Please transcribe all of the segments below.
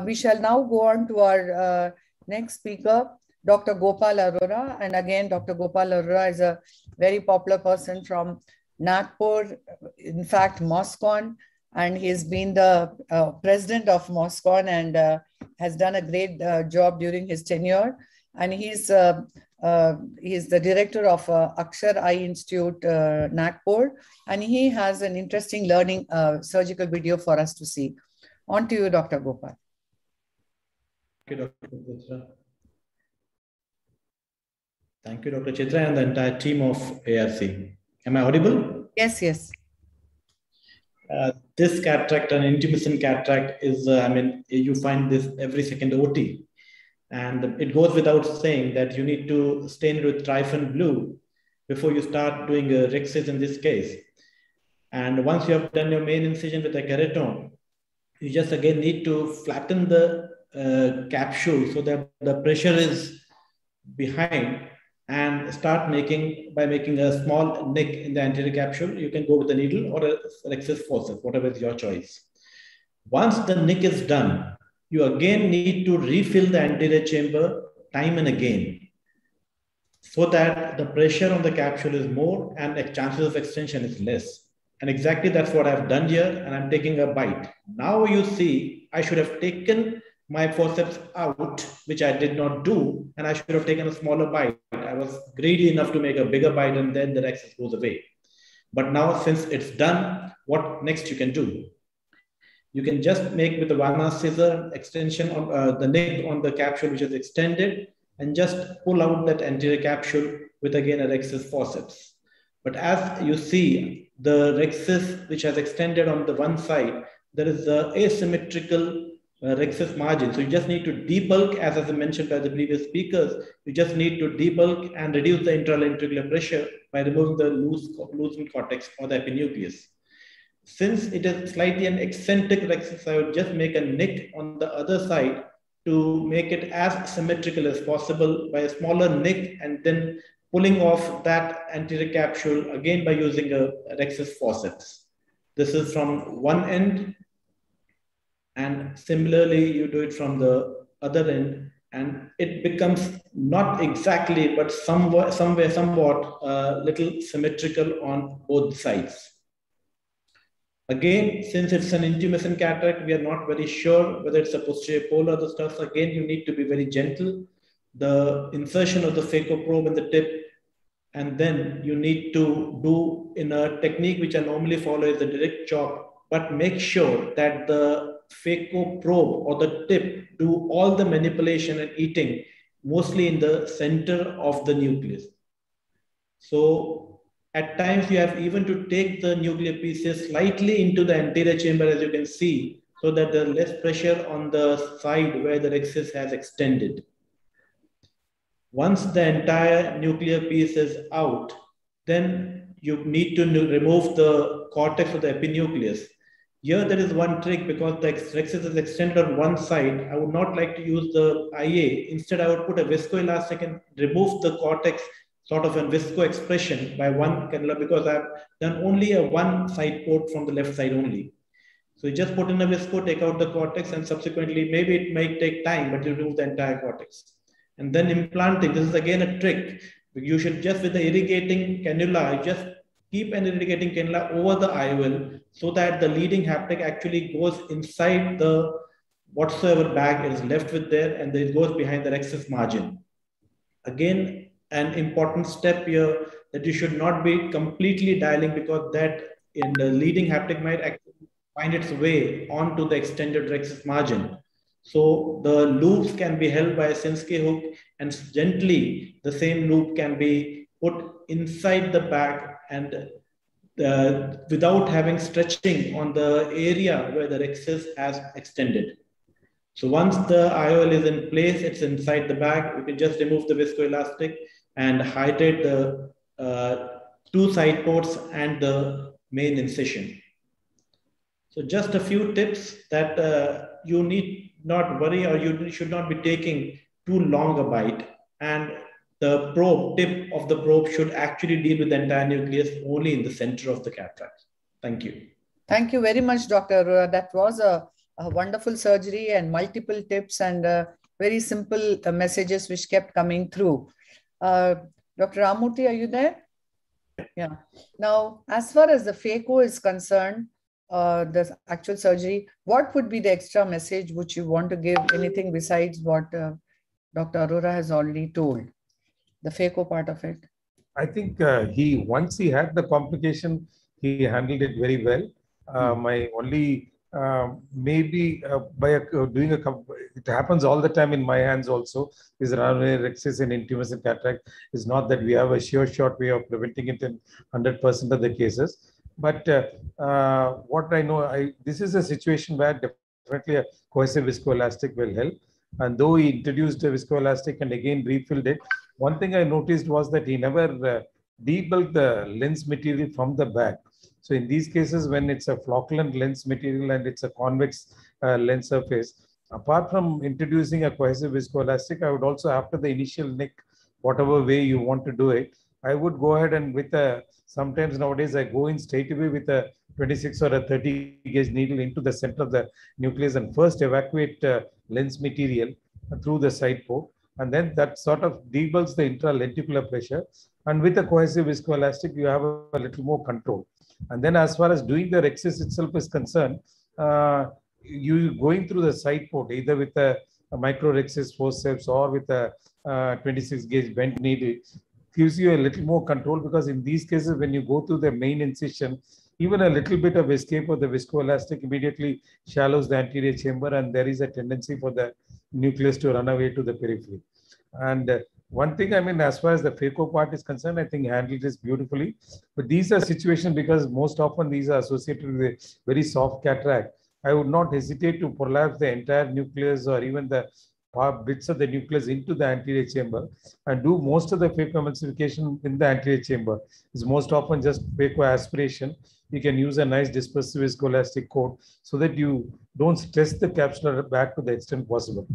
We shall now go on to our next speaker, Dr. Gopal Arora. And again, Dr. Gopal Arora is a very popular person from Nagpur, in fact, MOSCON, and he's been the president of MOSCON and has done a great job during his tenure. And he's the director of Akshar Eye Institute, Nagpur, and he has an interesting learning surgical video for us to see. On to you, Dr. Gopal. Thank you, Dr. Chitra. Thank you, Dr. Chitra, and the entire team of ARC. Am I audible? Yes, yes. This cataract, an intumescent cataract, is, you find this every second OT. And it goes without saying that you need to stain it with Trifon blue before you start doing a rhexis in this case. And once you have done your main incision with a keratome, you just again need to flatten the capsule so that the pressure is behind, and start by making a small nick in the anterior capsule. You can go with a needle or a rhexis forceps, whatever is your choice. Once the nick is done, you again need to refill the anterior chamber time and again so that the pressure on the capsule is more and the chances of extension is less. And exactly that's what I've done here, and I'm taking a bite. Now you see, I should have taken my forceps out, which I did not do, and I should have taken a smaller bite. I was greedy enough to make a bigger bite, and then the rhexis goes away. But now, since it's done, what next you can do? You can just make with the Vanna scissor extension of the nick on the capsule, which is extended, and just pull out that anterior capsule with again a rhexis forceps. But as you see, the rhexis, which has extended on the one side, there is the asymmetrical rhexis margin. So you just need to debulk, as I mentioned by the previous speakers, you just need to debulk and reduce the intralentricular pressure by removing the loosened cortex or the epinucleus. Since it is slightly an eccentric rhexis, I would just make a nick on the other side to make it as symmetrical as possible by a smaller nick, and then pulling off that anterior capsule again by using a rhexis forceps. This is from one end, and similarly you do it from the other end, and it becomes not exactly, but somewhat little symmetrical on both sides. Again, since it's an intumescent cataract, we are not very sure whether it's a posterior pole or the stuff. Again, you need to be very gentle. The insertion of the phaco probe in the tip, and then you need to do in a technique which I normally follow is the direct chop, but make sure that the phaco probe or the tip do all the manipulation and eating mostly in the center of the nucleus. So at times you have even to take the nuclear pieces slightly into the anterior chamber, as you can see, so that there's less pressure on the side where the rhexis has extended. Once the entire nuclear piece is out, then you need to remove the cortex of the epinucleus. Here there is one trick, because the rhexis is extended on one side. I would not like to use the IA. Instead, I would put a viscoelastic and remove the cortex, sort of a visco expression by one cannula, because I've done only a one side port from the left side only. So you just put in a visco, take out the cortex, and subsequently, maybe it might take time, but you remove the entire cortex. And then implanting, this is again a trick. You should just, with the irrigating cannula, just keep an irrigating cannula over the IOL so that the leading haptic actually goes inside the whatsoever bag is left with there, and then it goes behind the rhexis margin. Again, an important step here that you should not be completely dialing, because that in the leading haptic might actually find its way onto the extended rhexis margin. So the loops can be held by a Sinskey hook, and gently the same loop can be put inside the bag and without having stretching on the area where the rhexis has extended. So once the IOL is in place, it's inside the bag, you can just remove the viscoelastic and hydrate the two side ports and the main incision. So just a few tips that you need not worry, or you should not be taking too long a bite. And the probe, tip of the probe should actually deal with the entire nucleus only in the center of the cataract. Thank you. Thank you very much, Dr. Arora. That was a a wonderful surgery and multiple tips and very simple messages which kept coming through. Dr. Ramurthy, are you there? Yeah. Now, as far as the phaco is concerned, the actual surgery, what would be the extra message which you want to give? Anything besides what Dr. Arora has already told, the phaco part of it? I think once he had the complication, he handled it very well. My only maybe by doing it happens all the time in my hands also, is rhamnoirexis and intumescent cataract. Is not that we have a sure short way of preventing it in 100% of the cases. But what I know, this is a situation where definitely a cohesive viscoelastic will help. And though he introduced a viscoelastic and again refilled it, one thing I noticed was that he never debulked the lens material from the back. So in these cases, when it's a flocculant lens material and it's a convex lens surface, apart from introducing a cohesive viscoelastic, I would also, after the initial nick, whatever way you want to do it, I would go ahead and sometimes nowadays I go in straight away with a 26 or a 30 gauge needle into the center of the nucleus and first evacuate lens material through the side port. And then that sort of debulks the intralenticular pressure. And with a cohesive viscoelastic, you have a little more control. And then as far as doing the rexis itself is concerned, you going through the side port, either with a micro rexis forceps or with a 26 gauge bent needle, gives you a little more control, because in these cases, when you go through the main incision, even a little bit of escape of the viscoelastic immediately shallows the anterior chamber, and there is a tendency for the nucleus to run away to the periphery. And one thing, I mean, as far as the phaco part is concerned, I think handled this beautifully. But these are situations, because most often these are associated with a very soft cataract. I would not hesitate to prolapse the entire nucleus or even the bits of the nucleus into the anterior chamber and do most of the phacoemulsification in the anterior chamber. It's most often just phaco aspiration. You can use a nice dispersive viscoelastic coat so that you don't stress the capsular back to the extent possible.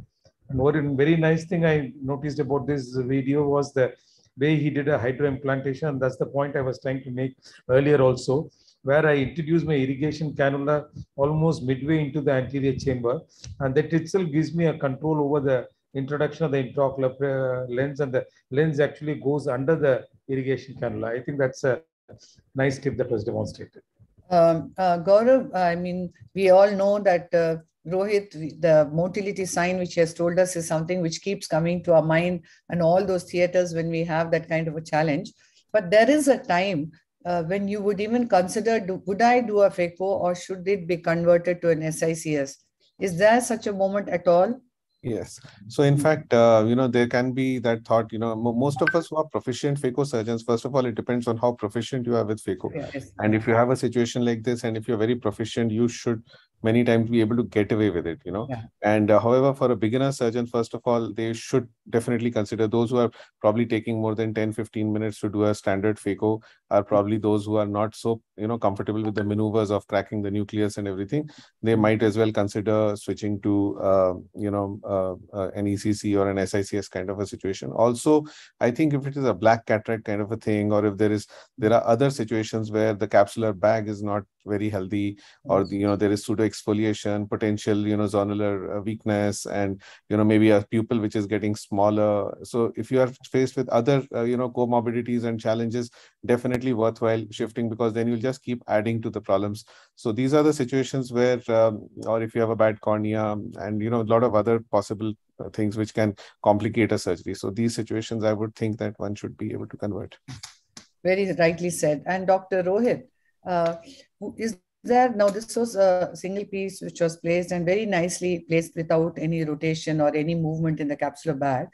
And one very nice thing I noticed about this video was the way he did a hydroimplantation. And that's the point I was trying to make earlier also, where I introduced my irrigation cannula almost midway into the anterior chamber. And that itself gives me a control over the introduction of the intraocular lens, and the lens actually goes under the irrigation cannula. I think that's a nice tip that was demonstrated. Gaurav, I mean, we all know that Rohit, the motility sign which he has told us is something which keeps coming to our mind and all those theaters when we have that kind of a challenge. But there is a time when you would even consider, would I do a phaco or should it be converted to an SICS? Is there such a moment at all? Yes. So in fact, there can be that thought, most of us who are proficient phaco surgeons, first of all, it depends on how proficient you are with phaco. Yes. And if you have a situation like this, and if you're very proficient, you should many times be able to get away with it, Yeah. And however, for a beginner surgeon, first of all, they should definitely consider those who are probably taking more than 10-15 minutes to do a standard phaco are probably those who are not so, comfortable with the maneuvers of cracking the nucleus and everything. They might as well consider switching to, an ECC or an SICS kind of a situation. Also, I think if it is a black cataract kind of a thing, or if there are other situations where the capsular bag is not very healthy, or there is pseudo exfoliation, potential zonular weakness, and maybe a pupil which is getting smaller. So if you are faced with other comorbidities and challenges, definitely worthwhile shifting, because then you'll just keep adding to the problems. So these are the situations where, or if you have a bad cornea and a lot of other possible things which can complicate a surgery. So these situations, I would think that one should be able to convert. Very rightly said. And Dr. Rohit, is there, now this was a single piece which was placed and very nicely placed without any rotation or any movement in the capsular bag.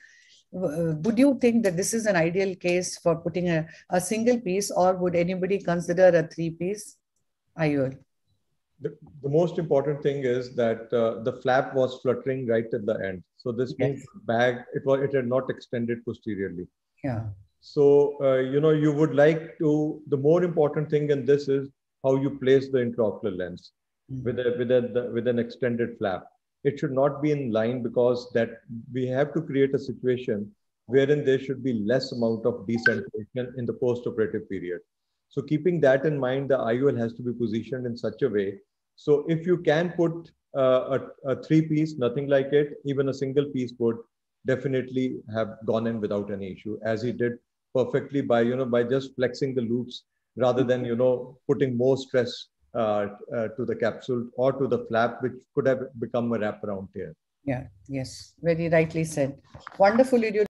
Would you think that this is an ideal case for putting a single piece, or would anybody consider a 3-piece IOL? The most important thing is that the flap was fluttering right at the end. So this means bag, it had not extended posteriorly. Yeah. So, you would like to, the more important thing in this is how you place the intraocular lens with an extended flap. It should not be in line, because that we have to create a situation wherein there should be less amount of decentration in the post-operative period. So keeping that in mind, the IOL has to be positioned in such a way So if you can put a three-piece, nothing like it, even a single piece would definitely have gone in without any issue, as he did perfectly by, by just flexing the loops rather than, putting more stress to the capsule or to the flap, which could have become a wraparound tear. Yeah, yes, very rightly said. Wonderfully,